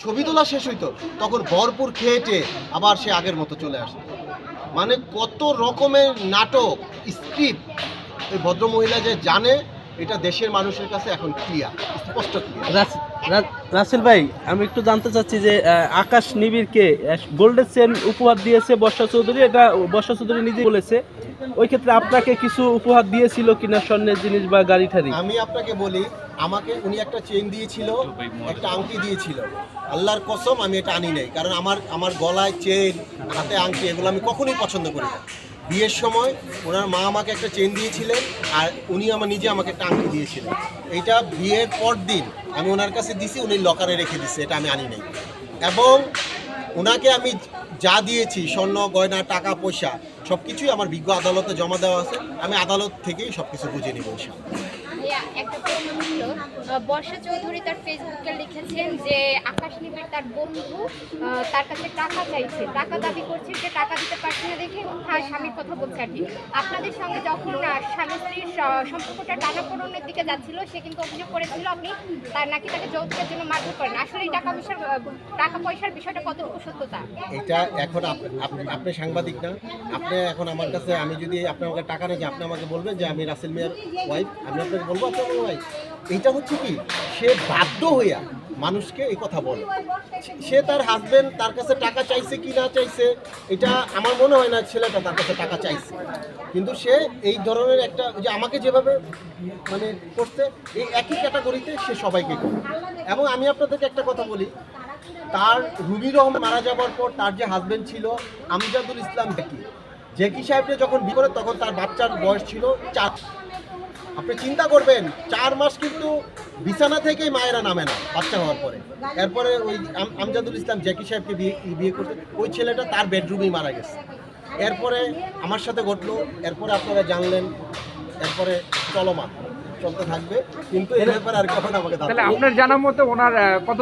ছবি তোলা শেষ হইতো তখন ভরপুর খেয়েটে আবার সে আগের মতো চলে আসে। মানে কত রকমের নাটক স্ক্রিপ্ট এই ভদ্রমহিলা যে জানে, এটা দেশের মানুষের কাছে এখন ক্লিয়ার, স্পষ্ট ক্লিয়ার। রাসেল ভাই, আমি একটু জানতে চাচ্ছি যে আকাশ নিবিড়কে গোল্ডেন চেন উপহার দিয়েছে বর্ষা চৌধুরী, এটা বর্ষা চৌধুরী নিজে বলেছে। ওই ক্ষেত্রে আপনাকে কিছু উপহার দিয়েছিল কিনা, স্বর্ণের জিনিস বা গাড়ি ঠাড়ি? আমি আপনাকে বলি, আমাকে উনি একটা চেইন দিয়েছিল, একটা আংটি দিয়েছিল। আল্লাহর কসম আমি এটা আনি নাই, কারণ আমার গলায় চেইন, হাতে আংটি এগুলো আমি কখনোই পছন্দ করি না। বিয়ের সময় ওনার মা আমাকে একটা চেইন দিয়েছিলেন, আর উনি নিজে আমাকে একটা আংটি দিয়েছিলেন। এইটা বিয়ের পর দিন আমি ওনার কাছে দিছি, উনি লকারে রেখে দিচ্ছে, এটা আমি আনি নাই। এবং ওনাকে আমি যা দিয়েছি, স্বর্ণ গয়না টাকা পয়সা সব কিছুই আমার বিজ্ঞ আদালতে জমা দেওয়া আছে। আমি আদালত থেকেই সব কিছু বুঝে নিব ইনশাআল্লাহ। একটা প্রশ্ন ছিল, বর্ষা চৌধুরী তার ফেসবুকে লিখেছেন যে আকাশ নিবিড় তার বন্ধু তার কাছে টাকা চাইছে, টাকা দাবি করছে, যে টাকা দিতে পারছে না দেখে তার স্বামীর কথা বলছে আর কি। আপনাদের সঙ্গে যখন স্বামী স্ত্রীর সম্পর্কটা টানাপোড়েনের দিকে যাচ্ছিল, সে কিন্তু অভিযোগ করেছিল আপনি তাকে যৌতুকের জন্য মারধর করেন। আসলে এই টাকা পয়সার বিষয়টা কতটুকু সত্যতা? এটা এখন আপনি সাংবাদিক না, আপনি এখন আমার কাছে, আমি যদি আপনি আমাকে টাকা রেখে আপনি আমাকে বলবেন যে আমি রাসেল মিয়ার ওয়াইফ, আমি আপনাকে বলবো আপনি আমার ওয়াইফ। এইটা হচ্ছে কি, সে বাধ্য হইয়া মানুষকে এই কথা বলে। সে তার হাজবেন্ড তার কাছে টাকা চাইছে কি না চাইছে, এটা আমার মনে হয় না ছেলেটা তার কাছে টাকা চাইছে। কিন্তু সে এই ধরনের একটা, যে আমাকে যেভাবে মানে করছে, এই একই ক্যাটাগরিতে সে সবাইকে করে। এবং আমি আপনাদেরকে একটা কথা বলি, তার রুবি রহমান মারা যাওয়ার পর তার যে হাজবেন্ড ছিল আমজাদুল ইসলাম জেকি সাহেবকে যখন বিয়ে করে, তখন তার বাচ্চার বয়স ছিল 4। আপনি চিন্তা করবেন 4 মাস কিন্তু বিছানা থেকেই মায়েরা নামে না বাচ্চা হওয়ার পরে। এরপরে ওই আমজাদুল ইসলাম জেকি সাহেবকে বিয়ে করতে, ওই ছেলেটা তার বেডরুমেই মারা গেছে। এরপরে আমার সাথে ঘটলো, এরপরে আপনারা জানলেন, এরপরে চলতে থাকবে। কিন্তু এর ব্যাপারে আর কখন আমাকে তাহলে আপনার জানার মতো ওনার কত